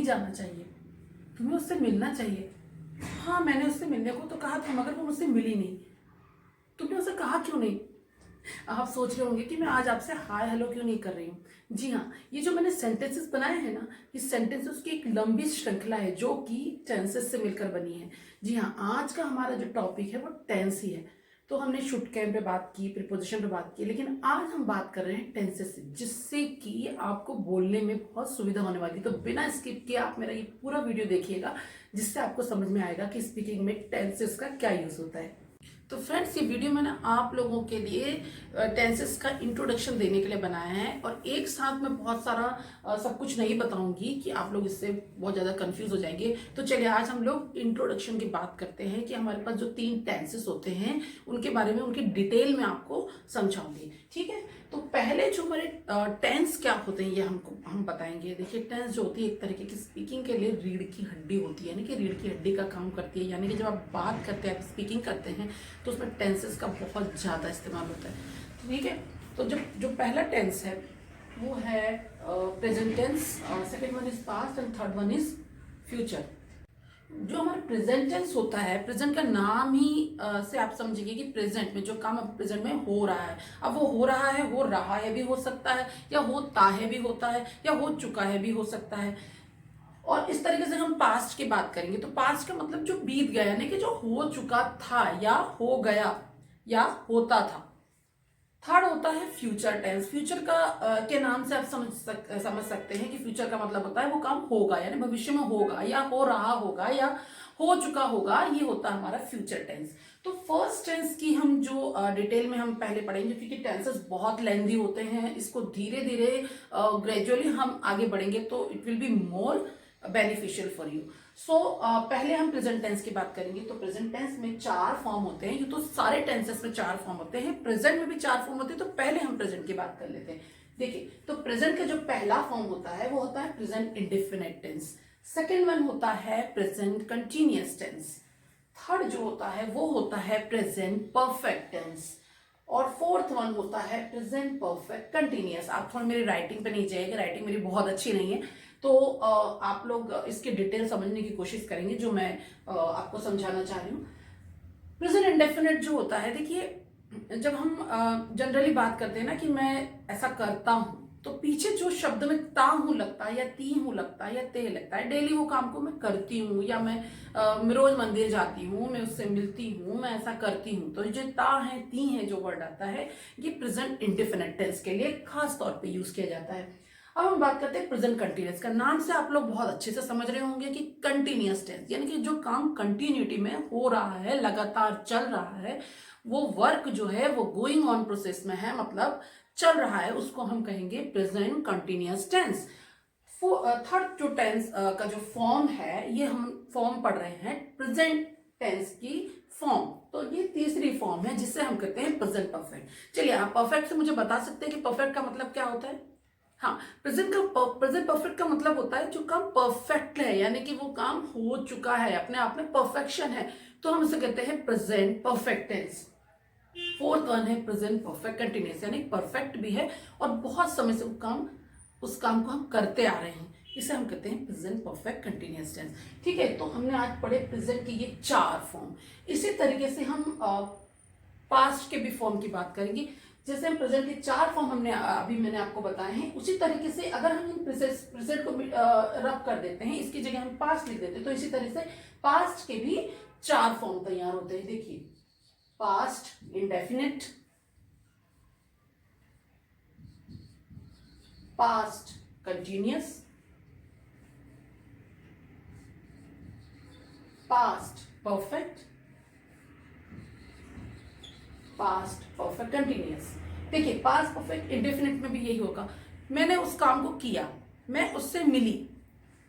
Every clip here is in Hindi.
नहीं जाना चाहिए, तुम्हें उससे मिलना चाहिए। हाँ, मैंने उससे मिलने को तो कहा था मगर वो मुझसे मिली नहीं। तुमने उसे कहा क्यों नहीं? आप सोच रहे होंगे कि मैं आज आपसे हाय हेलो क्यों नहीं कर रही हूँ। जी हाँ, ये जो मैंने सेंटेंसेस बनाए हैं ना, ये सेंटेंसेस की एक लंबी श्रृंखला है जो कि टेंसेस से मिलकर बनी है। जी हाँ, आज का हमारा जो टॉपिक है वो टेंस ही है। तो हमने शुड कैन पे बात की, प्रीपोजिशन पे बात की, लेकिन आज हम बात कर रहे हैं टेंसेस से, जिससे कि आपको बोलने में बहुत सुविधा होने वाली है। तो बिना स्किप किए आप मेरा ये पूरा वीडियो देखिएगा, जिससे आपको समझ में आएगा कि स्पीकिंग में टेंसेस का क्या यूज होता है। तो फ्रेंड्स, ये वीडियो मैंने आप लोगों के लिए टेंसेस का इंट्रोडक्शन देने के लिए बनाया है, और एक साथ मैं बहुत सारा सब कुछ नहीं बताऊंगी कि आप लोग इससे बहुत ज़्यादा कंफ्यूज हो जाएंगे। तो चलिए आज हम लोग इंट्रोडक्शन की बात करते हैं कि हमारे पास जो 3 टेंसेस होते हैं उनके बारे में, उनकी डिटेल में आपको समझाऊंगी। ठीक है, तो पहले जो हमारे टेंस क्या होते हैं ये हम बताएंगे। देखिए, टेंस जो होती है एक तरीके की स्पीकिंग के लिए रीढ़ की हड्डी होती है, यानी कि रीढ़ की हड्डी का काम करती है। यानी कि जब आप बात करते हैं, आप स्पीकिंग करते हैं, तो उसमें टेंसेस का बहुत ज़्यादा इस्तेमाल होता है। ठीक है, तो जो पहला टेंस है वो है present tense, second one is past and third one is future. जो हमारा प्रेजेंट टेंस होता है, प्रेजेंट का नाम ही से आप समझिए कि प्रेजेंट में जो काम अब प्रेजेंट में हो रहा है, अब वो हो रहा है भी हो सकता है, या होता है भी होता है, या हो चुका है भी हो सकता है। और इस तरीके से हम पास्ट की बात करेंगे तो पास्ट का मतलब जो बीत गया, यानी कि जो हो चुका था या हो गया या होता था। थर्ड होता है फ्यूचर टेंस। फ्यूचर का के नाम से आप समझ सकते हैं कि फ्यूचर का मतलब होता है वो काम होगा, यानी भविष्य में होगा, या हो रहा होगा, या हो चुका होगा। ये होता है हमारा फ्यूचर टेंस। तो फर्स्ट टेंस की हम जो डिटेल में हम पहले पढ़ेंगे, क्योंकि टेंसेस बहुत लेंथी होते हैं, इसको धीरे धीरे ग्रेजुअली हम आगे बढ़ेंगे तो it will be more beneficial for you. So पहले हम प्रेजेंट टेंस की बात करेंगे। तो प्रेजेंट टेंस में 4 फॉर्म होते हैं। ये तो सारे टेंसेस में 4 फॉर्म होते हैं, प्रेजेंट में भी 4 फॉर्म होते हैं। तो पहले हम प्रेजेंट की बात कर लेते हैं। देखिए, तो प्रेजेंट का जो पहला फॉर्म होता है वो होता है present indefinite tense. Second one होता है प्रेजेंट कंटिन्यूअस टेंस। थर्ड जो होता है वो होता है प्रेजेंट परफेक्ट टेंस। और फोर्थ वन होता है प्रेजेंट परफेक्ट कंटिन्यूअस। आप थोड़ा मेरी राइटिंग पे नहीं जाइएगा, राइटिंग मेरी बहुत अच्छी नहीं है, तो आप लोग इसकी डिटेल समझने की कोशिश करेंगे जो मैं आपको समझाना चाह रही हूँ। प्रेजेंट इंडेफिनिट जो होता है, देखिए जब हम जनरली बात करते हैं ना कि मैं ऐसा करता हूँ, तो पीछे जो शब्द में ता हूं लगता है, या ती हूं लगता है, या ते लगता है, डेली वो काम को मैं करती हूँ, या मैं रोज मंदिर जाती हूँ, मैं उससे मिलती हूँ, मैं ऐसा करती हूँ। तो जो ता है ती है जो वर्ड आता है, ये प्रेजेंट इंडेफिनिट टेंस के लिए खास तौर पे यूज किया जाता है। अब हम बात करते हैं प्रेजेंट कंटिन्यूअस का। नाम से आप लोग बहुत अच्छे से समझ रहे होंगे कि कंटिन्यूअस टेंस, यानी कि जो काम कंटिन्यूटी में हो रहा है, लगातार चल रहा है, वो वर्क जो है वो गोइंग ऑन प्रोसेस में है, मतलब चल रहा है, उसको हम कहेंगे प्रेजेंट कंटिन्यूअस टेंस। थर्ड जो टेंस का जो फॉर्म है, ये हम फॉर्म पढ़ रहे हैं प्रेजेंट टेंस की फॉर्म। तो ये तीसरी फॉर्म है जिससे हम कहते हैं प्रेजेंट परफेक्ट। चलिए, आप परफेक्ट से मुझे बता सकते हैं कि परफेक्ट का मतलब क्या होता है? हाँ, प्रेजेंट परफेक्ट का मतलब होता है जो काम परफेक्ट है, यानी कि वो काम हो चुका है, अपने आप में परफेक्शन है, तो हम उसे कहते हैं present perfect tense. Fourth one है प्रेजेंट परफेक्ट कंटिन्यूअस, यानी परफेक्ट भी है और बहुत समय से उस काम को हम करते आ रहे हैं, इसे हम कहते हैं प्रेजेंट परफेक्ट कंटिन्यूअस टेंस। ठीक है, तो हमने आज पढ़े प्रेजेंट के ये 4 फॉर्म। इसी तरीके से हम पास्ट के भी फॉर्म की बात करेंगे। जैसे हम प्रेजेंट के 4 फॉर्म अभी मैंने आपको बताए हैं, उसी तरीके से अगर हम इन प्रेजेंट को रब कर देते हैं, इसकी जगह हम पास्ट लिख देते हैं, तो इसी तरह से पास्ट के भी 4 फॉर्म तैयार होते हैं। देखिए, past indefinite, past continuous, past perfect, past perfect continuous. देखिए, पास्ट परफेक्ट इंडेफिनिट में भी यही होगा, मैंने उस काम को किया, मैं उससे मिली,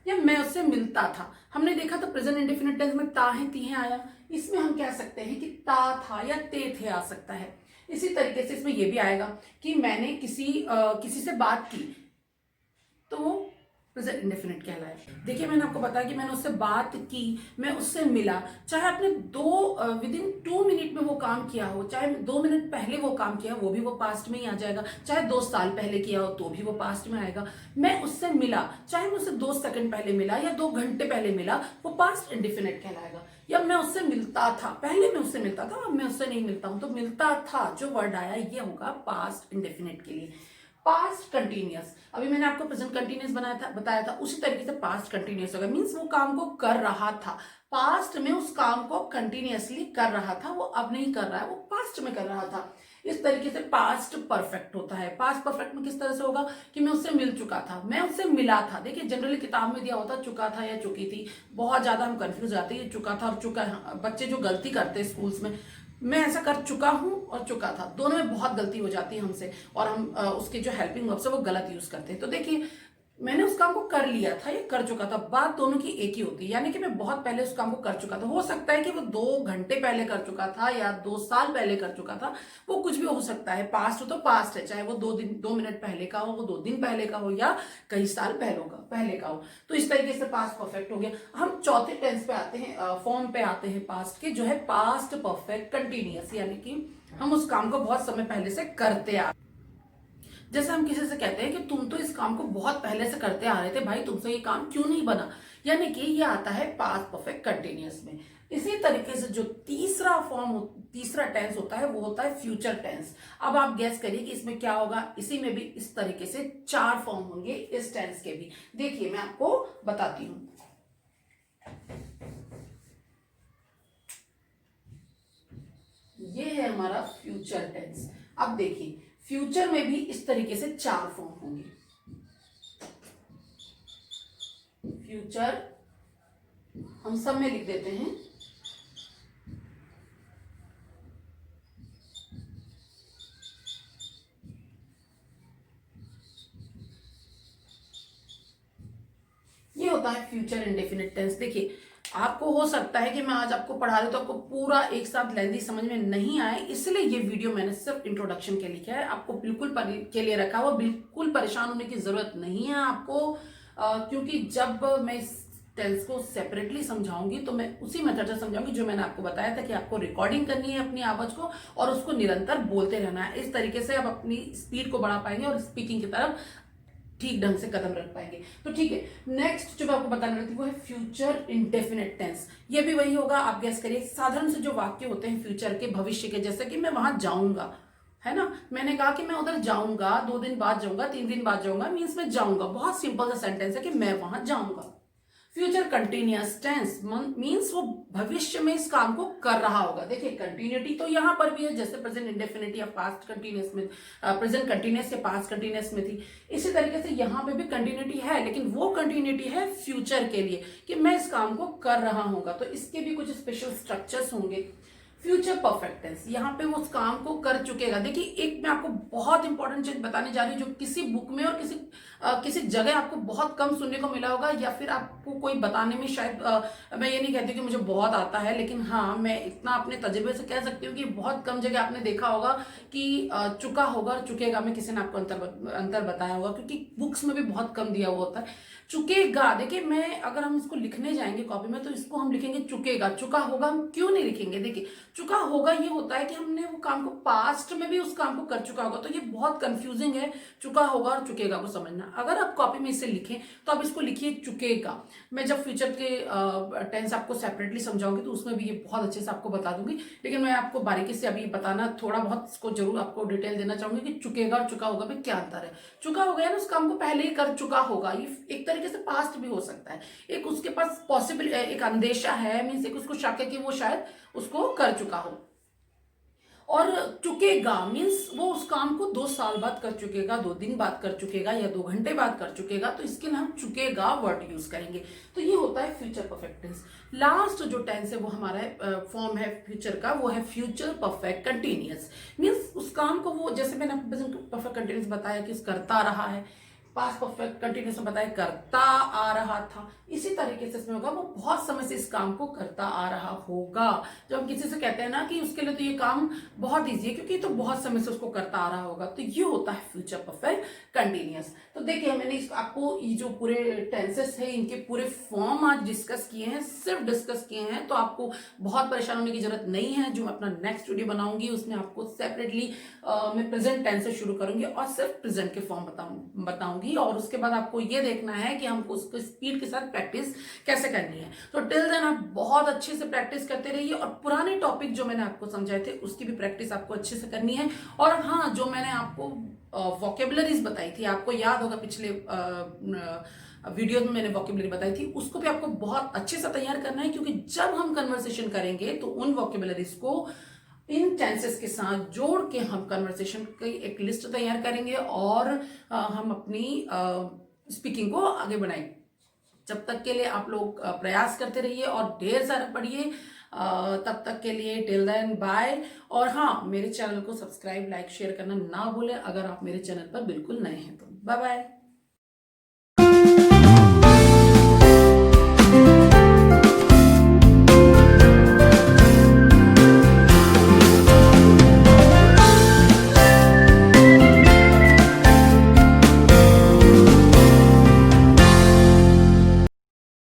या मैं उससे मिलता था। हमने देखा था प्रेजेंट इंडेफिनिट टेंस में ता है ती है आया, इसमें हम कह सकते हैं कि ता था या ते थे आ सकता है। इसी तरीके से इसमें यह भी आएगा कि मैंने किसी से बात की, तो प्रेजेंट इंडेफिनिट कहलाए। देखिए मैंने आपको बताया कि मैंने उससे बात की, मैं उससे मिला, चाहे आपने विद इन 2 मिनट में वो काम किया हो, चाहे 2 मिनट पहले वो काम किया वो भी वो पास्ट में ही आ जाएगा, चाहे 2 साल पहले किया हो तो भी वो पास्ट में आएगा। मैं उससे मिला, चाहे मैं उससे 2 सेकंड पहले मिला या 2 घंटे पहले मिला, वो पास्ट इंडेफिनिट कहलाएगा। या मैं उससे मिलता था, पहले मैं उससे मिलता था, अब मैं उससे नहीं मिलता हूं, तो मिलता था जो वर्ड आया ये होगा पास्ट इंडेफिनिट के लिए। पास्ट कंटिन्यूअस, अभी मैंने आपको प्रेजेंट कंटिन्यूअस बताया था, उसी तरीके से पास्ट कंटिन्यूअस होगा। मींस वो काम को कर रहा था, पास्ट में उस काम को कंटिन्यूअसली कर रहा था, वो अब नहीं कर रहा है, वो पास्ट में कर रहा था। इस तरीके से पास्ट परफेक्ट होता है। पास्ट परफेक्ट में किस तरह से होगा कि मैं उससे मिल चुका था, मैं उससे मिला था। देखिए जनरली किताब में दिया होता चुका था या चुकी थी, बहुत ज्यादा हम कंफ्यूज हो जाते हैं चुका था और चुका। बच्चे जो गलती करते हैं स्कूल्स में, मैं ऐसा कर चुका हूं और चुका था, दोनों में बहुत गलती हो जाती है हमसे, और हम उसके जो हेल्पिंग वर्ब्स है वो गलत यूज करते हैं। तो देखिए मैंने उस काम को कर लिया था या कर चुका था, बात दोनों की एक ही होती है। यानी कि मैं बहुत पहले उस काम को कर चुका था, हो सकता है कि वो 2 घंटे पहले कर चुका था या 2 साल पहले कर चुका था, वो कुछ भी हो सकता है। पास्ट हो तो पास्ट है, चाहे वो 2 मिनट पहले का हो, वो 2 दिन पहले का हो, या कई साल पहले का हो। तो इस तरीके से पास्ट परफेक्ट हो गया। हम चौथे टेंस पे आते हैं, फॉर्म पे आते हैं पास्ट के, जो है पास्ट परफेक्ट कंटिन्यूअस। यानी कि हम उस काम को बहुत समय पहले से करते आ, जैसे हम किसी से कहते हैं कि तुम तो इस काम को बहुत पहले से करते आ रहे थे, भाई तुमसे ये काम क्यों नहीं बना, यानी कि ये आता है पास्ट परफेक्ट कंटिन्यूअस में। इसी तरीके से जो तीसरा टेंस होता है वो होता है फ्यूचर टेंस। अब आप गैस करिए कि इसमें क्या होगा। इसी में भी इस तरीके से 4 फॉर्म होंगे इस टेंस के भी। देखिए मैं आपको बताती हूं। ये है हमारा फ्यूचर टेंस। अब देखिए फ्यूचर में भी इस तरीके से 4 फॉर्म होंगे। फ्यूचर हम सब में लिख देते हैं। ये होता है फ्यूचर इंडेफिनिट टेंस। देखिए आपको हो सकता है कि मैं आज आपको पढ़ा रही तो आपको पूरा एक साथ लेंदी समझ में नहीं आए, इसलिए ये वीडियो मैंने सिर्फ इंट्रोडक्शन के लिए किया है। आपको बिल्कुल के लिए रखा हुआ, बिल्कुल परेशान होने की जरूरत नहीं है आपको, क्योंकि जब मैं इस टेंस को सेपरेटली समझाऊंगी तो मैं उसी मेथड से समझाऊंगी जो मैंने आपको बताया था कि आपको रिकॉर्डिंग करनी है अपनी आवाज को और उसको निरंतर बोलते रहना है। इस तरीके से आप अपनी स्पीड को बढ़ा पाएंगे और स्पीकिंग की तरफ ठीक ढंग से कदम रख पाएंगे। तो ठीक है, नेक्स्ट जो मैं आपको बताने वाली थी वो है फ्यूचर इंडेफिनिट टेंस। ये भी वही होगा, आप गेस करिए। साधारण से जो वाक्य होते हैं फ्यूचर के, भविष्य के, जैसे कि मैं वहां जाऊंगा, है ना, मैंने कहा कि मैं उधर जाऊंगा, 2 दिन बाद जाऊंगा, 3 दिन बाद जाऊंगा, मीन्स मैं जाऊंगा। बहुत सिंपल सा सेंटेंस है कि मैं वहां जाऊंगा। फ्यूचर कंटिन्यूअस टेंस मीन्स वो भविष्य में इस काम को कर रहा होगा। देखिए कंटिन्यूटी तो यहां पर भी है, जैसे प्रेजेंट इंडेफिनिट या पास्ट कंटिन्यूअस में, प्रेजेंट कंटिन्यूअस या पास्ट कंटिन्यूअस में थी, इसी तरीके से यहां पे भी कंटिन्यूटी है, लेकिन वो कंटिन्यूटी है फ्यूचर के लिए कि मैं इस काम को कर रहा हूंगा। तो इसके भी कुछ स्पेशल स्ट्रक्चर्स होंगे। फ्यूचर परफेक्ट टेंस, यहाँ पे वो उस काम को कर चुकेगा। देखिए एक मैं आपको बहुत इंपॉर्टेंट चीज बताने जा रही हूँ जो किसी बुक में और किसी जगह आपको बहुत कम सुनने को मिला होगा, या फिर आपको कोई बताने में शायद मैं ये नहीं कहती कि मुझे बहुत आता है, लेकिन हाँ मैं इतना अपने तजुर्बे से कह सकती हूँ कि बहुत कम जगह आपने देखा होगा कि चुका होगा और चुकेगा में किसी ने आपको अंतर बताया होगा, क्योंकि बुक्स में भी बहुत कम दिया हुआ होता है। चुकेगा, देखिए मैं अगर हम इसको लिखने जाएंगे कॉपी में तो इसको हम लिखेंगे चुकेगा। चुका होगा हम क्यों नहीं लिखेंगे। देखिए चुका होगा ये होता है कि हमने वो काम को पास्ट में भी उस काम को कर चुका होगा, तो ये बहुत कंफ्यूजिंग है चुका होगा और चुकेगा को समझना। अगर आप कॉपी में इसे लिखें तो आप इसको लिखिए चुकेगा। मैं जब फ्यूचर के टेंस आपको सेपरेटली समझाऊंगी तो उसमें भी ये बहुत अच्छे से आपको बता दूंगी, लेकिन मैं आपको बारीकी से अभी बताना थोड़ा बहुत इसको जरूर आपको डिटेल देना चाहूंगी कि चुकेगा और चुका होगा में क्या अंतर है। चुका होगा ना उस काम को पहले ही कर चुका होगा, ये एक तरीके से पास्ट भी हो सकता है। एक उसके पास पॉसिबल एक अंदेशा है, मीन्स एक उसको शक है कि वो शायद उसको कर चुका हो। और चुकेगा मीन्स वो उस काम को 2 साल बाद कर चुकेगा, 2 दिन बाद कर चुकेगा या 2 घंटे बाद कर चुकेगा, तो इसके लिए हम चुकेगा वर्ड यूज करेंगे। तो ये होता है फ्यूचर परफेक्ट टेंस। लास्ट जो टेंस है वो हमारा फॉर्म है फ्यूचर का, वो है फ्यूचर परफेक्ट कंटिन्यूअस। मीन्स उस काम को वो, जैसे मैंने प्रेजेंट परफेक्ट कंटिन्यूअस बताया कि करता रहा है, पास्ट परफेक्ट कंटिन्यूस में बताया करता आ रहा था, इसी तरीके से इसमें होगा वो बहुत समय से इस काम को करता आ रहा होगा। जब हम किसी से कहते हैं ना कि उसके लिए तो ये काम बहुत ईजी है क्योंकि तो बहुत समय से उसको करता आ रहा होगा, तो ये होता है फ्यूचर परफेक्ट कंटिन्यूस। तो देखिए मैंने आपको ये जो पूरे टेंसेस है इनके पूरे फॉर्म आज डिस्कस किए हैं, सिर्फ डिस्कस किए हैं, तो आपको बहुत परेशान होने की जरूरत नहीं है। जो मैं अपना नेक्स्ट वीडियो बनाऊंगी उसमें आपको सेपरेटली मैं प्रेजेंट टेंस से शुरू करूंगी और सिर्फ प्रेजेंट के फॉर्म बताऊंगी, और उसके बाद आपको ये देखना है कि हमको उसको स्पीड के साथ प्रैक्टिस कैसे करनी है। तो टिल देन आप बहुत अच्छे से प्रैक्टिस करते रहिए, और पुराने टॉपिक जो मैंने आपको समझाए थे उसकी भी प्रैक्टिस आपको अच्छे से करनी है। और हाँ, जो मैंने आपको वोकेबलरीज बताई थी, आपको याद होगा पिछले वीडियो में मैंने वोकेबलरी बताई थी, उसको भी आपको बहुत अच्छे से तैयार करना है, क्योंकि जब हम कन्वर्सेशन करेंगे तो उन वोकेबलरीज को इन टेंसेस के साथ जोड़ के हम कन्वर्सेशन की एक लिस्ट तैयार करेंगे और हम अपनी स्पीकिंग को आगे बढ़ाएंगे। जब तक के लिए आप लोग प्रयास करते रहिए और ढेर सारा पढ़िए। तब तक के लिए टिल देन बाय। और हाँ, मेरे चैनल को सब्सक्राइब, लाइक, शेयर करना ना भूलें अगर आप मेरे चैनल पर बिल्कुल नए हैं तो। Bye bye.